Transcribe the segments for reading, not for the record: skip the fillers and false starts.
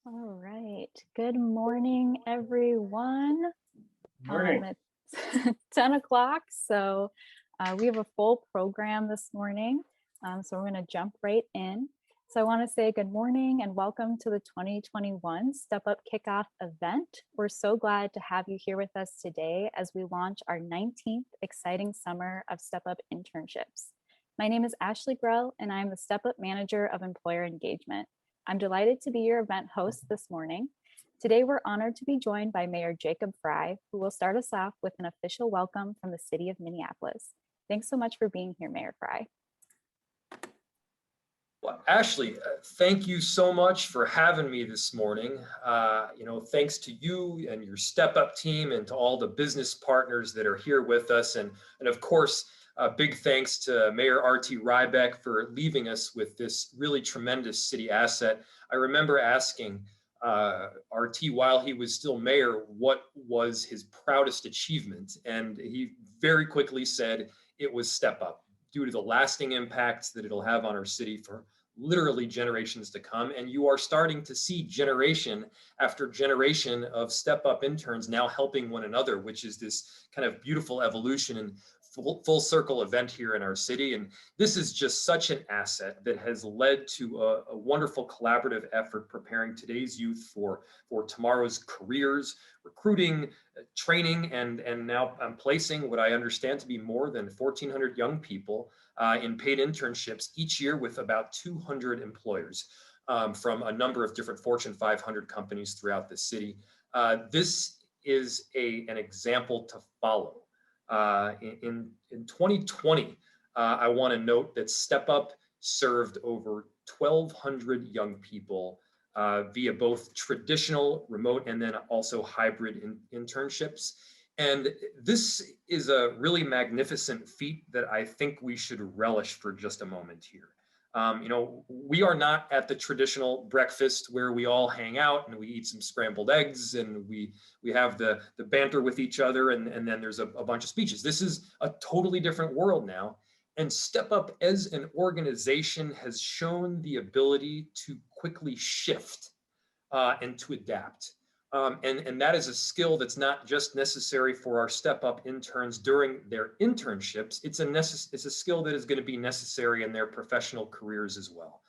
All right. Good morning, everyone. Morning. It's 10 o'clock, so we have a full program this morning. So we're going to jump right in. So I want to say good morning and welcome to the 2021 Step Up Kickoff event. We're so glad to have you here with us today as we launch our 19th exciting summer of Step Up internships. My name is Ashley Grell, and I'm the Step Up Manager of Employer Engagement. I'm delighted to be your event host this morning. Today, we're honored to be joined by Mayor Jacob Frey, who will start us off with an official welcome from the city of Minneapolis. Thanks so much for being here, Mayor Frey. Well, Ashley, thank you so much for having me this morning. Thanks to you and your Step Up team and to all the business partners that are here with us. And of course, big thanks to Mayor RT Rybak for leaving us with this really tremendous city asset. I remember asking RT while he was still mayor, what was his proudest achievement? And he very quickly said it was Step Up, due to the lasting impacts that it'll have on our city for literally generations to come. And you are starting to see generation after generation of Step Up interns now helping one another, which is this kind of beautiful evolution and full circle event here in our city. And this is just such an asset that has led to a wonderful collaborative effort preparing today's youth for tomorrow's careers, recruiting, training, and now I'm placing what I understand to be more than 1,400 young people in paid internships each year with about 200 employers from a number of different Fortune 500 companies throughout the city. This is an example to follow. In 2020, I want to note that Step Up served over 1,200 young people via both traditional, remote, and then also hybrid internships. And this is a really magnificent feat that I think we should relish for just a moment here. We are not at the traditional breakfast where we all hang out and we eat some scrambled eggs and we have the banter with each other and then there's a bunch of speeches. This is a totally different world now. And Step Up as an organization has shown the ability to quickly shift and to adapt. And that is a skill that's not just necessary for our Step Up interns during their internships. It's a skill that is going to be necessary in their professional careers as well.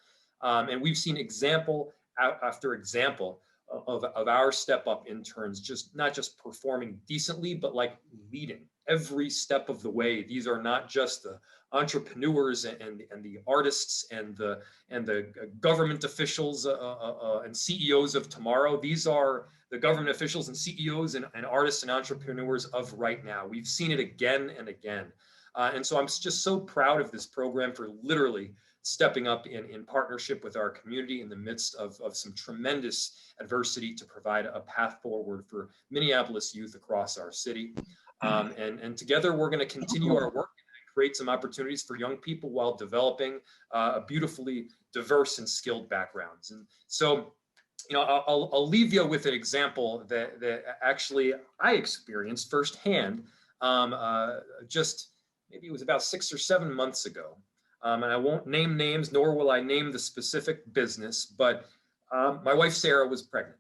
And we've seen example after example of our Step Up interns just not just performing decently, but like leading every step of the way. These are not just the entrepreneurs and the artists and the government officials and CEOs of tomorrow. These are the government officials and CEOs and artists and entrepreneurs of right now. We've seen it again and again. And so I'm just so proud of this program for literally stepping up in partnership with our community in the midst of some tremendous adversity to provide a path forward for Minneapolis youth across our city. And together we're going to continue our work and create some opportunities for young people while developing a beautifully diverse and skilled backgrounds. And so, I'll leave you with an example that actually I experienced firsthand just maybe it was about 6 or 7 months ago. And I won't name names, nor will I name the specific business, but my wife, Sarah, was pregnant.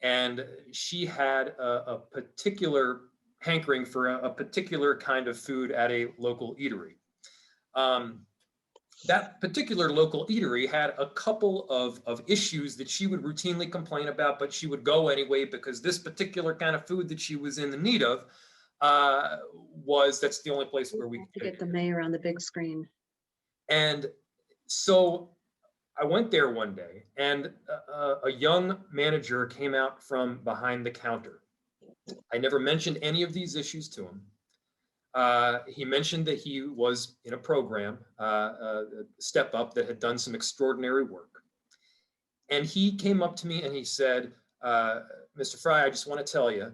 And she had a particular hankering for a particular kind of food at a local eatery. That particular local eatery had a couple of issues that she would routinely complain about, but she would go anyway because this particular kind of food that she was in the need of that's the only place where we could get the mayor on the big screen. And so I went there one day and a young manager came out from behind the counter. I never mentioned any of these issues to him. He mentioned that he was in a program, Step Up, that had done some extraordinary work. And he came up to me and he said, Mr. Frye, I just want to tell you,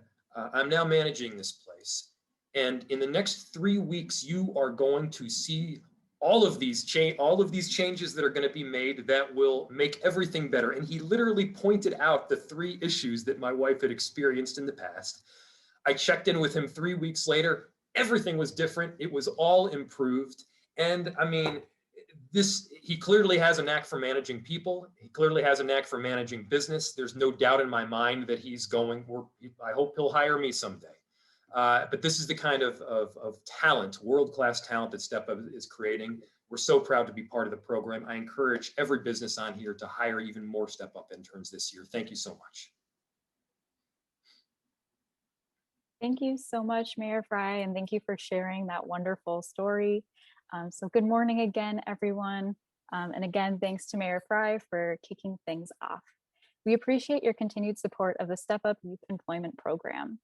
I'm now managing this place. And in the next 3 weeks, you are going to see all of these changes that are going to be made that will make everything better. And he literally pointed out the 3 issues that my wife had experienced in the past. I checked in with him 3 weeks later. Everything was different. It was all improved. And I mean, he clearly has a knack for managing people. He clearly has a knack for managing business. There's no doubt in my mind that I hope he'll hire me someday. But this is the kind of talent, world-class talent that StepUp is creating. We're so proud to be part of the program. I encourage every business on here to hire even more StepUp interns this year. Thank you so much. Thank you so much, Mayor Frye, and thank you for sharing that wonderful story. So good morning again, everyone. And again, thanks to Mayor Frye for kicking things off. We appreciate your continued support of the StepUp Youth Employment Program.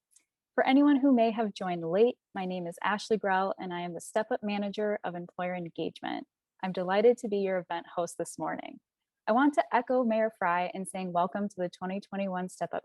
For anyone who may have joined late, my name is Ashley Grell, and I am the StepUp Manager of Employer Engagement. I'm delighted to be your event host this morning. I want to echo Mayor Frye in saying welcome to the 2021 StepUp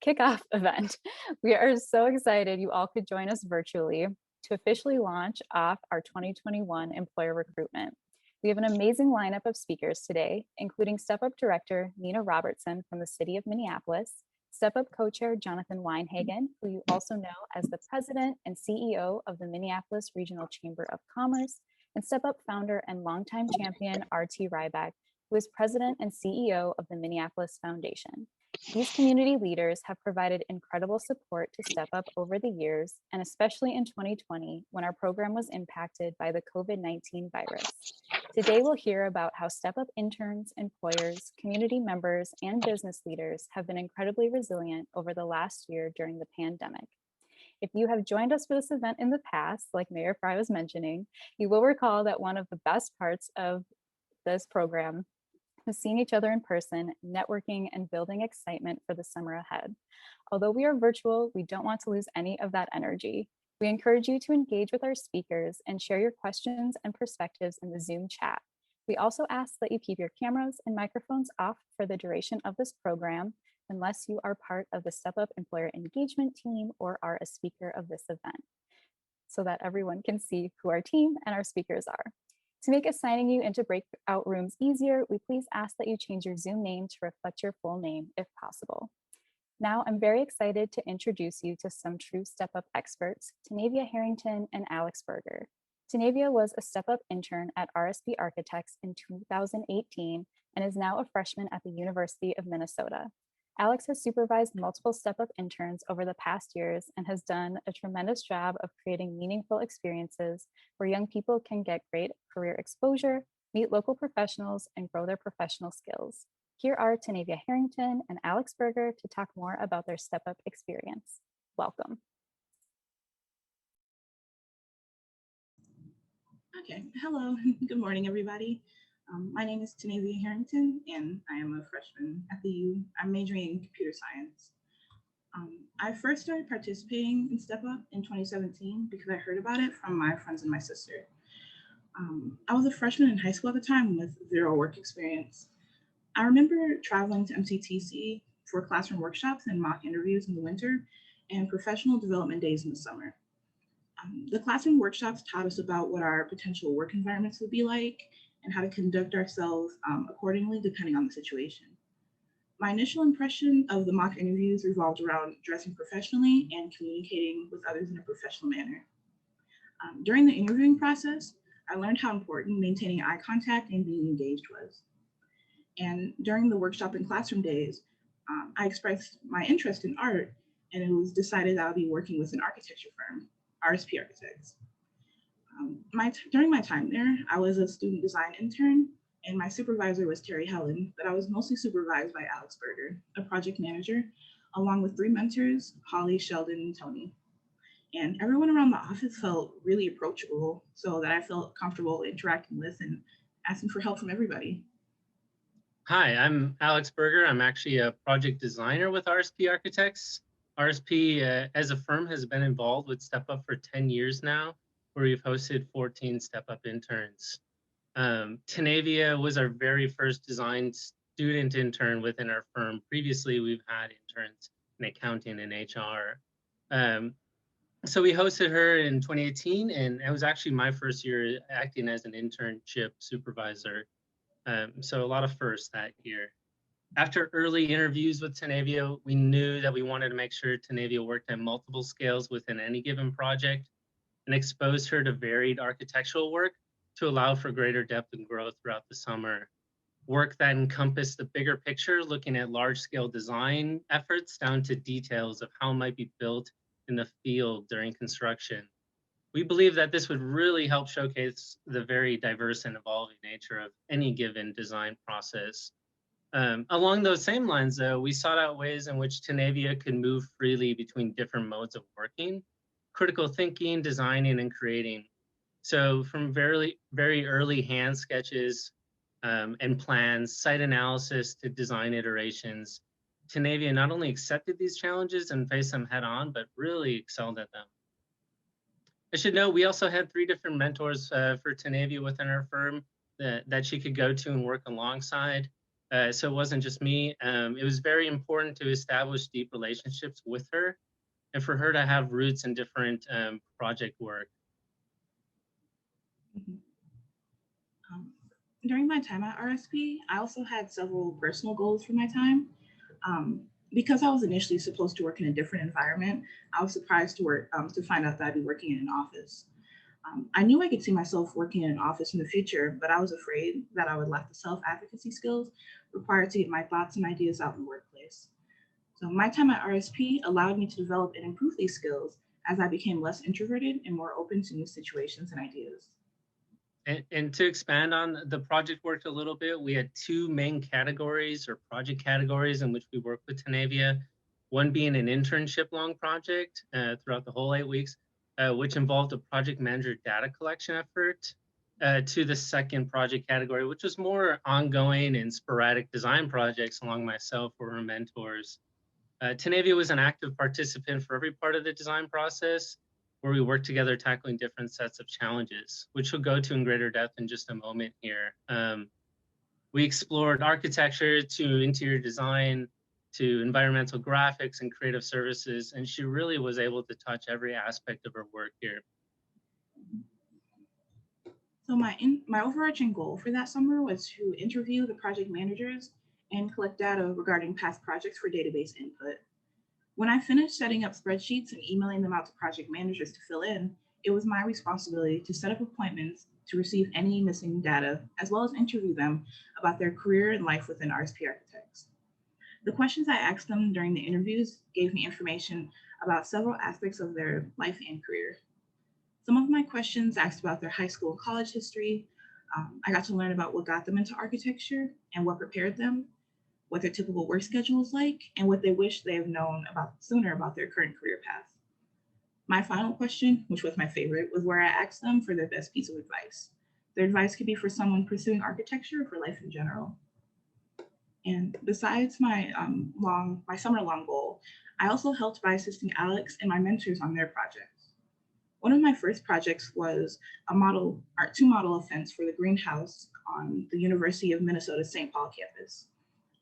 Kickoff event. We are so excited you all could join us virtually to officially launch off our 2021 employer recruitment. We have an amazing lineup of speakers today, including StepUp Director Nina Robertson from the City of Minneapolis, StepUp Co-Chair Jonathan Weinhagen, who you also know as the President and CEO of the Minneapolis Regional Chamber of Commerce, and StepUp founder and longtime champion RT Rybak, who is President and CEO of the Minneapolis Foundation. These community leaders have provided incredible support to StepUp over the years, and especially in 2020, when our program was impacted by the COVID-19 virus. Today, we'll hear about how StepUp interns, employers, community members, and business leaders have been incredibly resilient over the last year during the pandemic. If you have joined us for this event in the past, like Mayor Frye was mentioning, you will recall that one of the best parts of this program was seeing each other in person, networking, and building excitement for the summer ahead. Although we are virtual, we don't want to lose any of that energy. We encourage you to engage with our speakers and share your questions and perspectives in the Zoom chat. We also ask that you keep your cameras and microphones off for the duration of this program, unless you are part of the StepUp Employer Engagement team or are a speaker of this event, so that everyone can see who our team and our speakers are. To make assigning you into breakout rooms easier, we please ask that you change your Zoom name to reflect your full name if possible. Now, I'm very excited to introduce you to some true StepUp experts, Tanavia Harrington and Alex Berger. Tanavia was a StepUp intern at RSP Architects in 2018 and is now a freshman at the University of Minnesota. Alex has supervised multiple StepUp interns over the past years and has done a tremendous job of creating meaningful experiences where young people can get great career exposure, meet local professionals, and grow their professional skills. Here are Tanavia Harrington and Alex Berger to talk more about their StepUp experience. Welcome. Okay, hello, good morning, everybody. My name is Tanavia Harrington, and I am a freshman at the U. I'm majoring in computer science. I first started participating in StepUp in 2017 because I heard about it from my friends and my sister. I was a freshman in high school at the time with zero work experience. I remember traveling to MCTC for classroom workshops and mock interviews in the winter and professional development days in the summer. The classroom workshops taught us about what our potential work environments would be like and how to conduct ourselves accordingly depending on the situation. My initial impression of the mock interviews revolved around dressing professionally and communicating with others in a professional manner. During the interviewing process, I learned how important maintaining eye contact and being engaged was. And during the workshop and classroom days, I expressed my interest in art, and it was decided that I'll be working with an architecture firm, RSP Architects. During my time there, I was a student design intern, and my supervisor was Terry Helen, but I was mostly supervised by Alex Berger, a project manager, along with 3 mentors, Holly, Sheldon, and Tony. And everyone around the office felt really approachable, so that I felt comfortable interacting with and asking for help from everybody. Hi, I'm Alex Berger. I'm actually a project designer with RSP Architects. RSP as a firm has been involved with StepUp for 10 years now, where we've hosted 14 StepUp interns. Tanavia was our very first design student intern within our firm. Previously, we've had interns in accounting and HR. So we hosted her in 2018, and it was actually my first year acting as an internship supervisor. So a lot of firsts that year. After early interviews with Tanavia, we knew that we wanted to make sure Tanavia worked at multiple scales within any given project and exposed her to varied architectural work, to allow for greater depth and growth throughout the summer. Work that encompassed the bigger picture, looking at large-scale design efforts down to details of how it might be built in the field during construction. We believe that this would really help showcase the very diverse and evolving nature of any given design process. Along those same lines, though, we sought out ways in which Tanavia could move freely between different modes of working, critical thinking, designing, and creating. So from very early hand sketches and plans, site analysis to design iterations, Tanavia not only accepted these challenges and faced them head on, but really excelled at them. I should note, we also had 3 different mentors for Tanavia within our firm that she could go to and work alongside. So it wasn't just me. It was very important to establish deep relationships with her and for her to have roots in different project work. During my time at RSP, I also had several personal goals for my time. Because I was initially supposed to work in a different environment, I was surprised to find out that I'd be working in an office. I knew I could see myself working in an office in the future, but I was afraid that I would lack the self-advocacy skills required to get my thoughts and ideas out in the workplace. So my time at RSP allowed me to develop and improve these skills as I became less introverted and more open to new situations and ideas. And to expand on the project work a little bit, we had 2 main categories or project categories in which we worked with Tanavia. One being an internship long project throughout the whole 8 weeks, which involved a project manager data collection effort, to the second project category, which was more ongoing and sporadic design projects along myself or her mentors. Tanavia was an active participant for every part of the design process, where we worked together tackling different sets of challenges, which we'll go to in greater depth in just a moment here. We explored architecture to interior design, to environmental graphics and creative services, and she really was able to touch every aspect of her work here. So my overarching goal for that summer was to interview the project managers and collect data regarding past projects for database input. When I finished setting up spreadsheets and emailing them out to project managers to fill in, it was my responsibility to set up appointments to receive any missing data, as well as interview them about their career and life within RSP Architects. The questions I asked them during the interviews gave me information about several aspects of their life and career. Some of my questions asked about their high school and college history. I got to learn about what got them into architecture and what prepared them, what their typical work schedule is like, and what they wish they have known sooner about their current career path. My final question, which was my favorite, was where I asked them for their best piece of advice. Their advice could be for someone pursuing architecture or for life in general. And besides my summer-long goal, I also helped by assisting Alex and my mentors on their projects. One of my first projects was a two model fence for the greenhouse on the University of Minnesota St. Paul campus.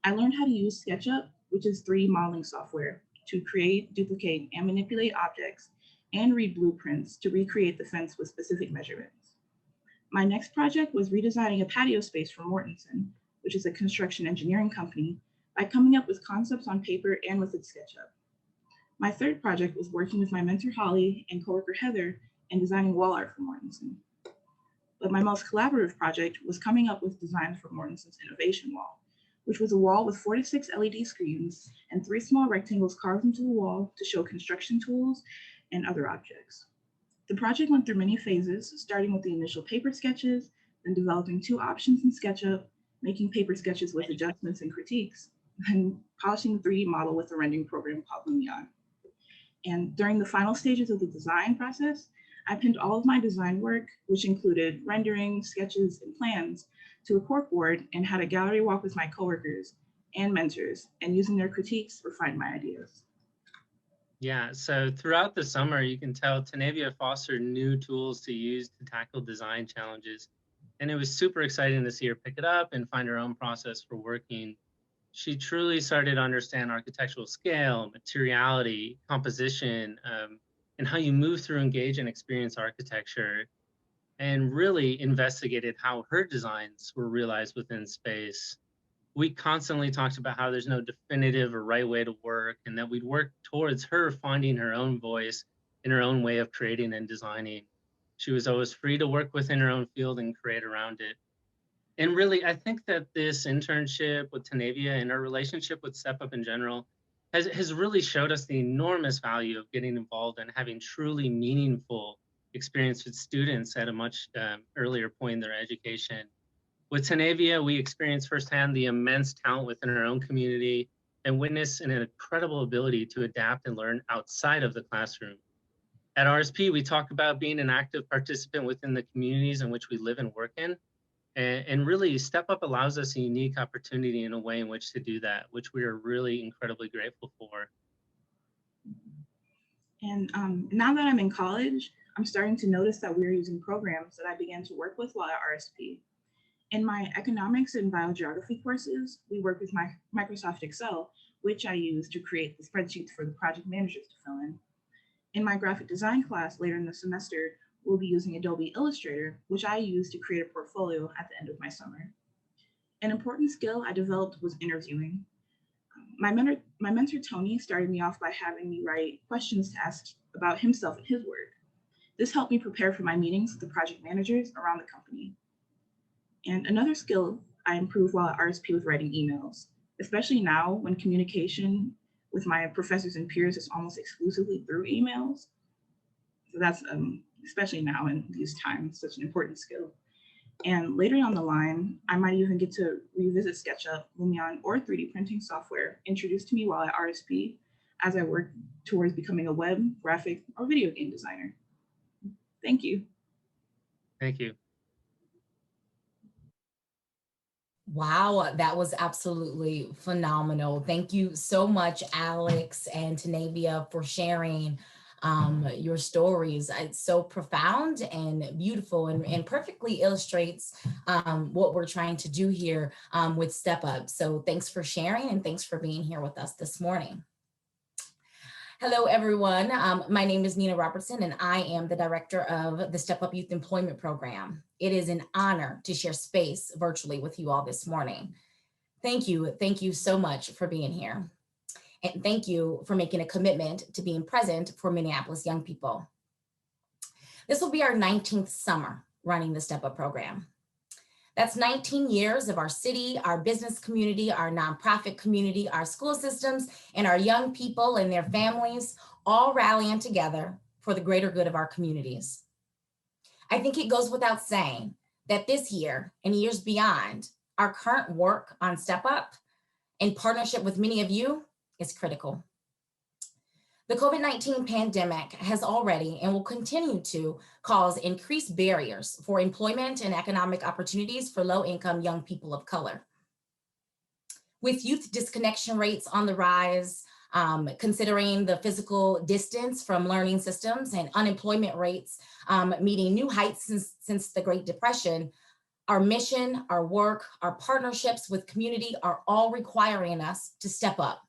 I learned how to use SketchUp, which is 3D modeling software, to create, duplicate, and manipulate objects and read blueprints to recreate the fence with specific measurements. My next project was redesigning a patio space for Mortensen, which is a construction engineering company, by coming up with concepts on paper and with its SketchUp. My third project was working with my mentor Holly and coworker Heather and designing wall art for Mortensen. But my most collaborative project was coming up with designs for Mortensen's innovation wall, which was a wall with 4 to 6 LED screens and 3 small rectangles carved into the wall to show construction tools and other objects. The project went through many phases, starting with the initial paper sketches, then developing 2 options in SketchUp, making paper sketches with adjustments and critiques, and polishing the 3D model with a rendering program called Lumion. And during the final stages of the design process, I pinned all of my design work, which included rendering, sketches, and plans, to a corkboard and had a gallery walk with my coworkers and mentors, and using their critiques refined my ideas. Yeah, so throughout the summer, you can tell Tanavia fostered new tools to use to tackle design challenges. And it was super exciting to see her pick it up and find her own process for working. She truly started to understand architectural scale, materiality, composition, and how you move through, engage, and experience architecture, and really investigated how her designs were realized within space. We constantly talked about how there's no definitive or right way to work, and that we'd work towards her finding her own voice in her own way of creating and designing. She was always free to work within her own field and create around it. And really, I think that this internship with Tanavia and our relationship with Step Up in general has really showed us the enormous value of getting involved and having truly meaningful experience with students at a much earlier point in their education. With Tanavia, we experienced firsthand the immense talent within our own community and witnessed an incredible ability to adapt and learn outside of the classroom. At RSP, we talk about being an active participant within the communities in which we live and work in. And really, Step Up allows us a unique opportunity in a way in which to do that, which we are really incredibly grateful for. And now that I'm in college, I'm starting to notice that we're using programs that I began to work with while at RSP. In my economics and biogeography courses, we work with Microsoft Excel, which I use to create the spreadsheets for the project managers to fill in. In my graphic design class later in the semester, we'll be using Adobe Illustrator, which I use to create a portfolio at the end of my summer. An important skill I developed was interviewing. My mentor, Tony, started me off by having me write questions to ask about himself and his work. This helped me prepare for my meetings with the project managers around the company. And another skill I improved while at RSP was writing emails, especially now when communication with my professors and peers is almost exclusively through emails. So that's especially now in these times, such an important skill. And later on the line, I might even get to revisit SketchUp, Lumion, or 3D printing software introduced to me while at RSP as I work towards becoming a web, graphic, or video game designer. Thank you. Thank you. Wow, that was absolutely phenomenal. Thank you so much, Alex and Tanavia, for sharing your stories. It's so profound and beautiful and perfectly illustrates what we're trying to do here with Step Up. So thanks for sharing and thanks for being here with us this morning. Hello, everyone. My name is Nina Robertson, and I am the director of the Step Up Youth Employment Program. It is an honor to share space virtually with you all this morning. Thank you. Thank you so much for being here. And thank you for making a commitment to being present for Minneapolis young people. This will be our 19th summer running the Step Up program. That's 19 years of our city, our business community, our nonprofit community, our school systems, and our young people and their families all rallying together for the greater good of our communities. I think it goes without saying that this year and years beyond, our current work on Step Up in partnership with many of you is critical. The COVID-19 pandemic has already and will continue to cause increased barriers for employment and economic opportunities for low-income young people of color. With youth disconnection rates on the rise, considering the physical distance from learning systems and unemployment rates meeting new heights since the Great Depression, our mission, our work, our partnerships with community are all requiring us to step up,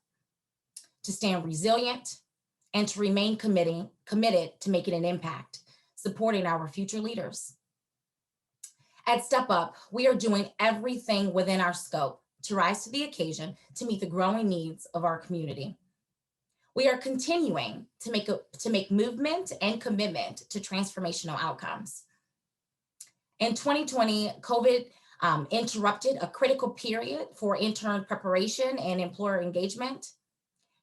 to stand resilient, and to remain committed to making an impact, supporting our future leaders. At Step Up, we are doing everything within our scope to rise to the occasion to meet the growing needs of our community. We are continuing to make movement and commitment to transformational outcomes. In 2020, COVID interrupted a critical period for intern preparation and employer engagement.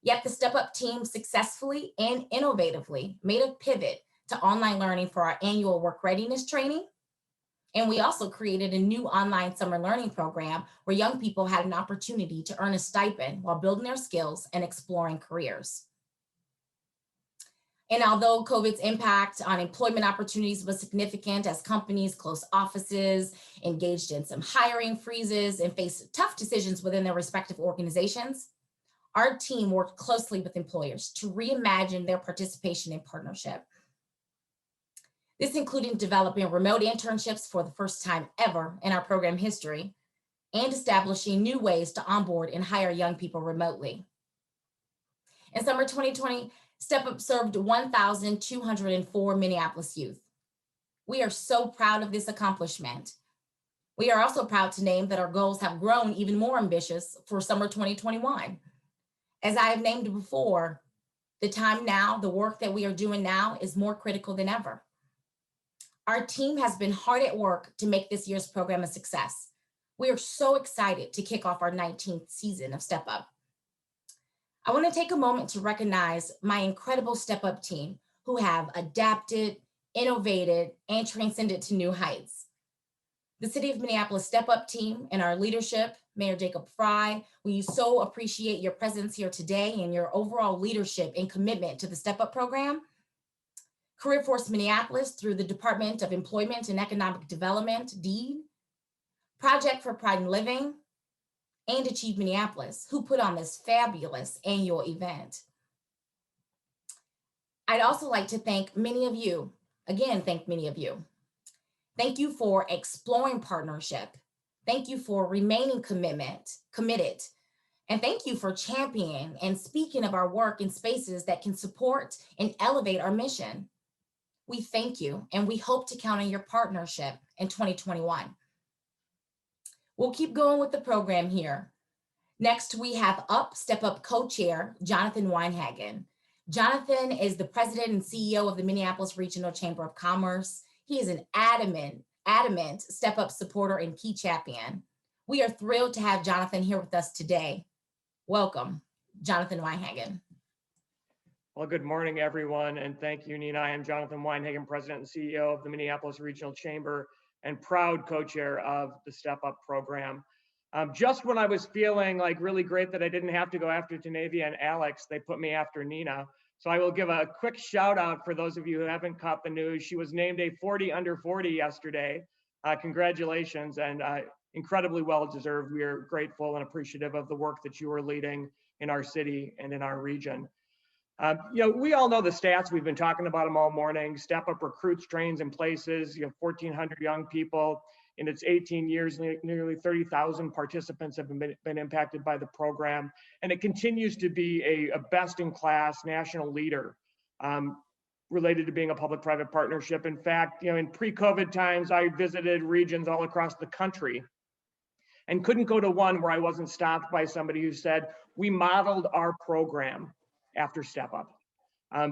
Yet the Step Up team successfully and innovatively made a pivot to online learning for our annual work readiness training. And we also created a new online summer learning program where young people had an opportunity to earn a stipend while building their skills and exploring careers. And although COVID's impact on employment opportunities was significant as companies closed offices, engaged in some hiring freezes, and faced tough decisions within their respective organizations, our team worked closely with employers to reimagine their participation in partnership. This included developing remote internships for the first time ever in our program history and establishing new ways to onboard and hire young people remotely. In summer 2020, Step Up served 1,204 Minneapolis youth. We are so proud of this accomplishment. We are also proud to name that our goals have grown even more ambitious for summer 2021. As I have named before, the time now, the work that we are doing now is more critical than ever. Our team has been hard at work to make this year's program a success. We are so excited to kick off our 19th season of Step Up. I want to take a moment to recognize my incredible Step Up team who have adapted, innovated, and transcended to new heights. The City of Minneapolis Step Up team and our leadership, Mayor Jacob Frey, we so appreciate your presence here today and your overall leadership and commitment to the Step Up program. Career Force Minneapolis through the Department of Employment and Economic Development, DEED, Project for Pride in Living, and Achieve Minneapolis, who put on this fabulous annual event. I'd also like to thank many of you, again, thank many of you. Thank you for exploring partnership. Thank you for remaining committed. And thank you for championing and speaking of our work in spaces that can support and elevate our mission. We thank you, and we hope to count on your partnership in 2021. We'll keep going with the program here. Next, we have Step Up co-chair, Jonathan Weinhagen. Jonathan is the president and CEO of the Minneapolis Regional Chamber of Commerce. He is an adamant Step Up supporter and key champion. We are thrilled to have Jonathan here with us today. Welcome, Jonathan Weinhagen. Well, good morning, everyone, and thank you, Nina. I am Jonathan Weinhagen, President and CEO of the Minneapolis Regional Chamber and proud co-chair of the Step Up program. Just when I was feeling like really great that I didn't have to go after Tanavia and Alex, they put me after Nina. So I will give a quick shout out for those of you who haven't caught the news. She was named a 40 under 40 yesterday. Congratulations, and incredibly well deserved. We are grateful and appreciative of the work that you are leading in our city and in our region. We all know the stats. We've been talking about them all morning. Step Up recruits, trains, and places. 1,400 young people. In its 18 years, nearly 30,000 participants have been impacted by the program. And it continues to be a best-in-class national leader related to being a public-private partnership. In fact, in pre-COVID times, I visited regions all across the country and couldn't go to one where I wasn't stopped by somebody who said, we modeled our program after Step Up.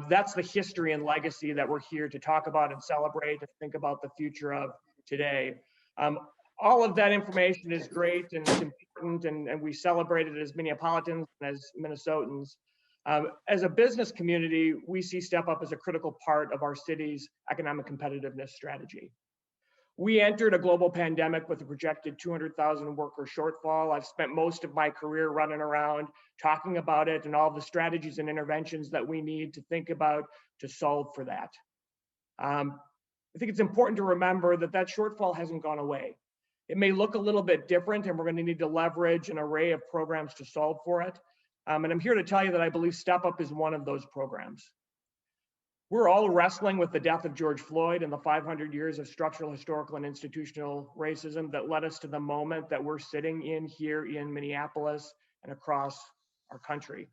That's the history and legacy that we're here to talk about and celebrate and think about the future of today. All of that information is great and it's important, and we celebrate it as Minneapolitans and as Minnesotans. As a business community, we see Step Up as a critical part of our city's economic competitiveness strategy. We entered a global pandemic with a projected 200,000 worker shortfall. I've spent most of my career running around talking about it and all the strategies and interventions that we need to think about to solve for that. I think it's important to remember that that shortfall hasn't gone away. It may look a little bit different, and we're going to need to leverage an array of programs to solve for it. And I'm here to tell you that I believe Step Up is one of those programs. We're all wrestling with the death of George Floyd and the 500 years of structural, historical, and institutional racism that led us to the moment that we're sitting in here in Minneapolis and across our country.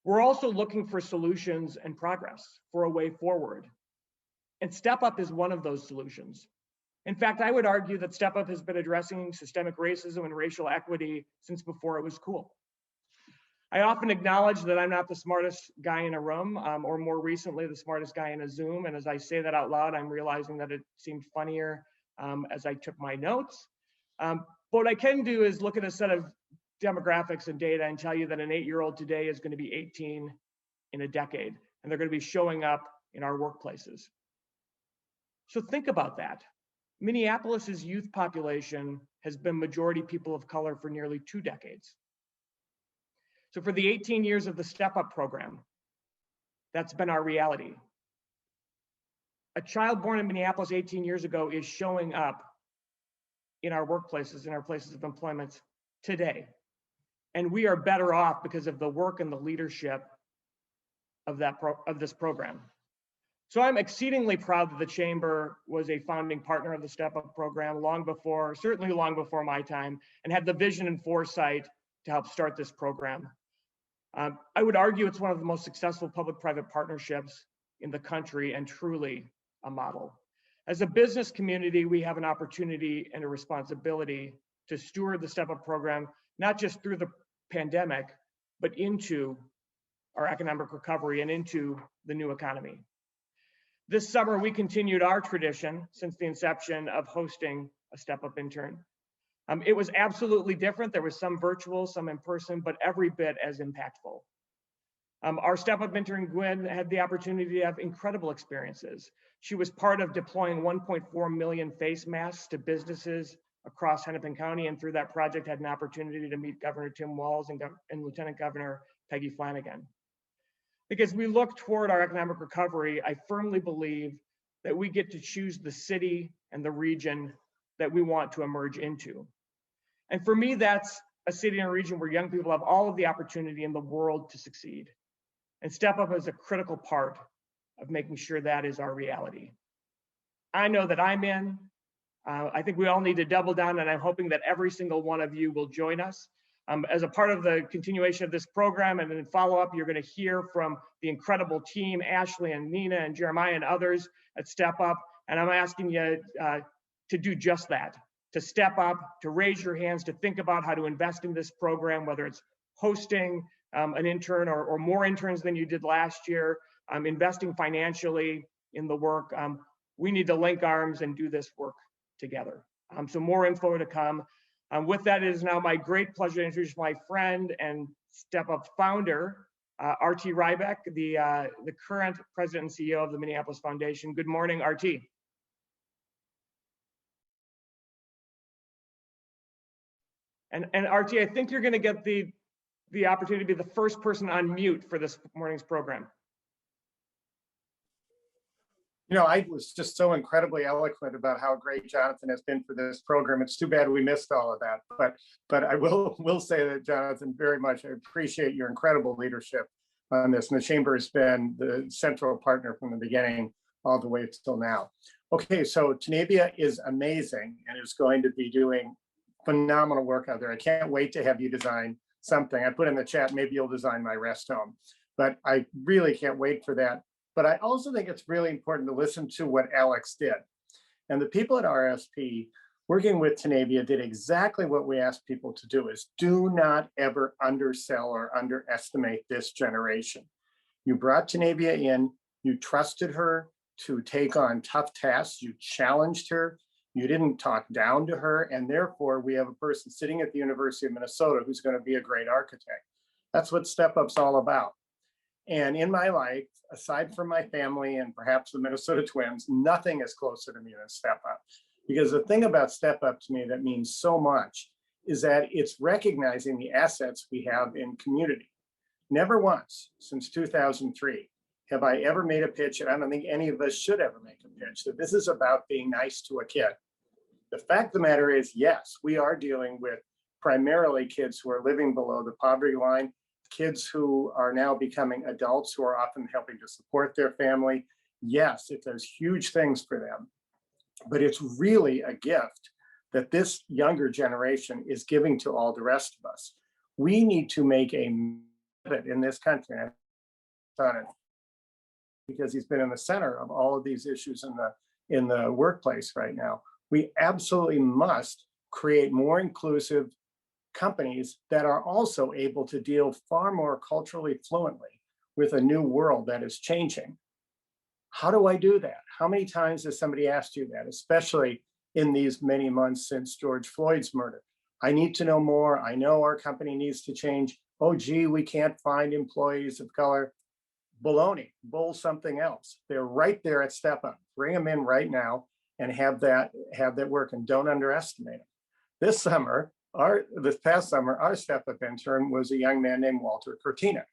We're also looking for solutions and progress for a way forward. And Step Up is one of those solutions. In fact, I would argue that Step Up has been addressing systemic racism and racial equity since before it was cool. I often acknowledge that I'm not the smartest guy in a room, or more recently, the smartest guy in a Zoom. And as I say that out loud, I'm realizing that it seemed funnier as I took my notes. But what I can do is look at a set of demographics and data and tell you that an 8-year-old today is going to be 18 in a decade, and they're going to be showing up in our workplaces. So think about that. Minneapolis's youth population has been majority people of color for nearly 2 decades. So for the 18 years of the Step Up program, that's been our reality. A child born in Minneapolis 18 years ago is showing up in our workplaces, in our places of employment today. And we are better off because of the work and the leadership of this program. So I'm exceedingly proud that the Chamber was a founding partner of the Step Up program certainly long before my time, and had the vision and foresight to help start this program. I would argue it's one of the most successful public-private partnerships in the country and truly a model. As a business community, we have an opportunity and a responsibility to steward the Step Up program, not just through the pandemic, but into our economic recovery and into the new economy. This summer, we continued our tradition since the inception of hosting a step-up intern. It was absolutely different. There was some virtual, some in person, but every bit as impactful. Our step-up intern, Quinn, had the opportunity to have incredible experiences. She was part of deploying 1.4 million face masks to businesses across Hennepin County, and through that project had an opportunity to meet Governor Tim Walz and Lieutenant Governor Peggy Flanagan. Because we look toward our economic recovery, I firmly believe that we get to choose the city and the region that we want to emerge into. And for me, that's a city and a region where young people have all of the opportunity in the world to succeed. And Step Up is a critical part of making sure that is our reality. I know that I'm in. I think we all need to double down, and I'm hoping that every single one of you will join us. As a part of the continuation of this program, and in follow-up, you're going to hear from the incredible team, Ashley and Nina and Jeremiah and others at Step Up. And I'm asking you to do just that, to step up, to raise your hands, to think about how to invest in this program, whether it's hosting an intern or more interns than you did last year, investing financially in the work. We need to link arms and do this work together. So more info to come. With that, it is now my great pleasure to introduce my friend and Step Up founder, RT Rybak, the current president and CEO of the Minneapolis Foundation. Good morning, RT. And RT, I think you're going to get the opportunity to be the first person on mute for this morning's program. You know, I was just so incredibly eloquent about how great Jonathan has been for this program. It's too bad we missed all of that, but I will say that, Jonathan, very much I appreciate your incredible leadership on this. And the chamber has been the central partner from the beginning all the way till now. Okay, so Tanavia is amazing and is going to be doing phenomenal work out there. I can't wait to have you design something. I put in the chat, maybe you'll design my rest home, but I really can't wait for that. But I also think it's really important to listen to what Alex did. And the people at RSP working with Tanavia did exactly what we asked people to do, is do not ever undersell or underestimate this generation. You brought Tanavia in, you trusted her to take on tough tasks, you challenged her, you didn't talk down to her, and therefore we have a person sitting at the University of Minnesota who's going to be a great architect. That's what Step Up's all about. And in my life, aside from my family and perhaps the Minnesota Twins, nothing is closer to me than Step Up. Because the thing about Step Up to me that means so much is that it's recognizing the assets we have in community. Never once since 2003 have I ever made a pitch, and I don't think any of us should ever make a pitch, that this is about being nice to a kid. The fact of the matter is, yes, we are dealing with primarily kids who are living below the poverty line, kids who are now becoming adults who are often helping to support their family. Yes, it does huge things for them, but it's really a gift that this younger generation is giving to all the rest of us. We need to make a pivot in this country, because he's been in the center of all of these issues in the workplace right now. We absolutely must create more inclusive companies that are also able to deal far more culturally fluently with a new world that is changing. How do I do that? How many times has somebody asked you that, especially in these many months since George Floyd's murder? I need to know more. I know our company needs to change. Oh, gee, we can't find employees of color. Baloney, bull something else. They're right there at Step Up. Bring them in right now and have that work, and don't underestimate them. This past summer, our Step Up intern was a young man named Walter Cortina.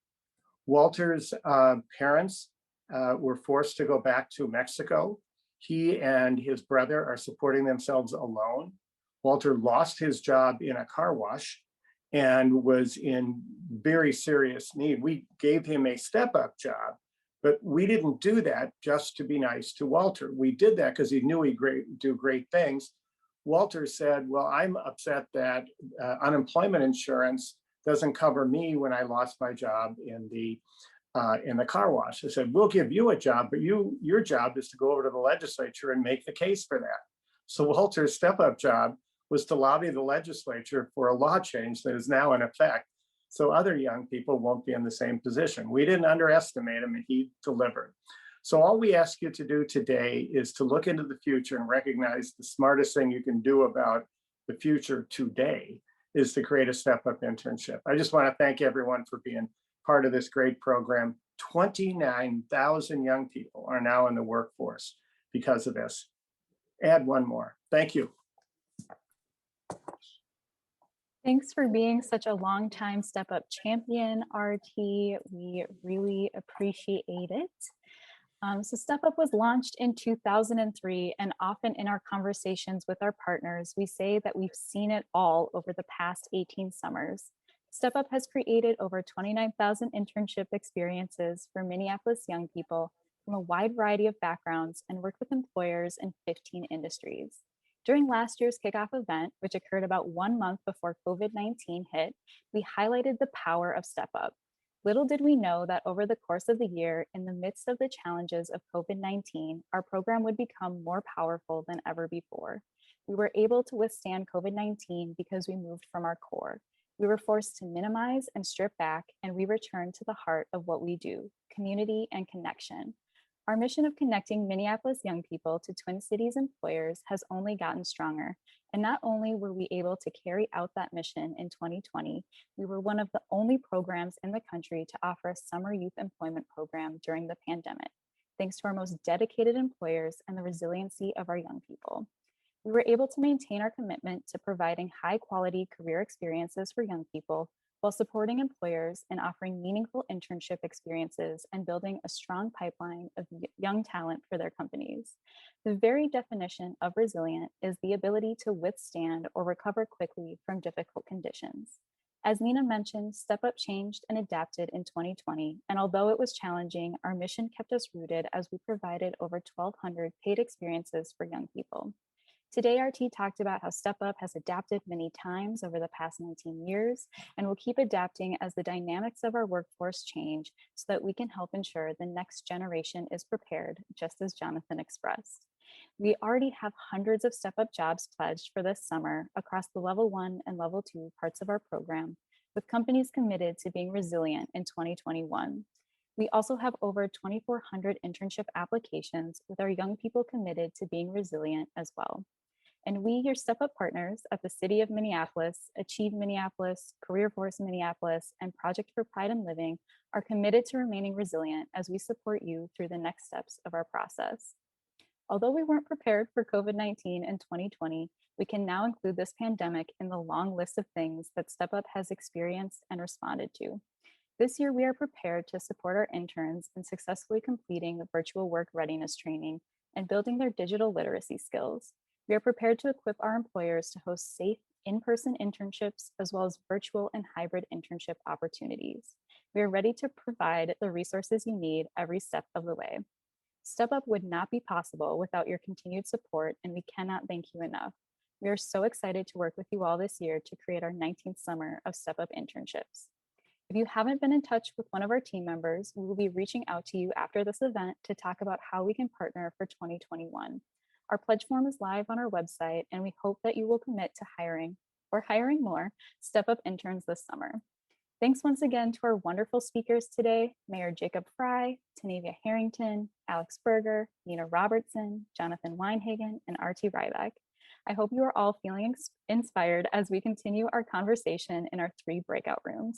Walter's parents were forced to go back to Mexico. He and his brother are supporting themselves alone. Walter lost his job in a car wash and was in very serious need. We gave him a Step Up job, but we didn't do that just to be nice to Walter. We did that because he knew he'd do great things. Walter said, well, I'm upset that unemployment insurance doesn't cover me when I lost my job in the car wash. I said, we'll give you a job, but your job is to go over to the legislature and make the case for that. So Walter's Step Up job was to lobby the legislature for a law change that is now in effect, so other young people won't be in the same position. We didn't underestimate him, and he delivered. So all we ask you to do today is to look into the future and recognize the smartest thing you can do about the future today is to create a step-up internship. I just want to thank everyone for being part of this great program. 29,000 young people are now in the workforce because of this. Add one more. Thank you. Thanks for being such a longtime Step Up champion, RT. We really appreciate it. So Step Up was launched in 2003, and often in our conversations with our partners, we say that we've seen it all over the past 18 summers. Step Up has created over 29,000 internship experiences for Minneapolis young people from a wide variety of backgrounds and worked with employers in 15 industries. During last year's kickoff event, which occurred about 1 month before COVID-19 hit, we highlighted the power of Step Up. Little did we know that over the course of the year, in the midst of the challenges of COVID-19, our program would become more powerful than ever before. We were able to withstand COVID-19 because we moved from our core. We were forced to minimize and strip back, and we returned to the heart of what we do, community and connection. Our mission of connecting Minneapolis young people to Twin Cities employers has only gotten stronger. And not only were we able to carry out that mission in 2020, we were one of the only programs in the country to offer a summer youth employment program during the pandemic, thanks to our most dedicated employers and the resiliency of our young people. We were able to maintain our commitment to providing high quality career experiences for young people while supporting employers and offering meaningful internship experiences and building a strong pipeline of young talent for their companies. The very definition of resilient is the ability to withstand or recover quickly from difficult conditions. As Nina mentioned, Step Up changed and adapted in 2020, and although it was challenging, our mission kept us rooted as we provided over 1,200 paid experiences for young people. Today, RT talked about how Step Up has adapted many times over the past 19 years and will keep adapting as the dynamics of our workforce change so that we can help ensure the next generation is prepared, just as Jonathan expressed. We already have hundreds of Step Up jobs pledged for this summer across the level 1 and level 2 parts of our program, with companies committed to being resilient in 2021. We also have over 2,400 internship applications with our young people committed to being resilient as well. And we, your Step Up partners at the City of Minneapolis, Achieve Minneapolis, Career Force Minneapolis, and Project for Pride in Living are committed to remaining resilient as we support you through the next steps of our process. Although we weren't prepared for COVID-19 in 2020, we can now include this pandemic in the long list of things that Step Up has experienced and responded to. This year, we are prepared to support our interns in successfully completing the virtual work readiness training and building their digital literacy skills. We are prepared to equip our employers to host safe in-person internships as well as virtual and hybrid internship opportunities. We are ready to provide the resources you need every step of the way. Step Up would not be possible without your continued support, and we cannot thank you enough. We are so excited to work with you all this year to create our 19th summer of Step Up internships. If you haven't been in touch with one of our team members, we will be reaching out to you after this event to talk about how we can partner for 2021. Our pledge form is live on our website, and we hope that you will commit to hiring more Step Up interns this summer. Thanks once again to our wonderful speakers today, Mayor Jacob Frey, Tanavia Harrington, Alex Berger, Nina Robertson, Jonathan Weinhagen, and RT Rybak. I hope you are all feeling inspired as we continue our conversation in our 3 breakout rooms.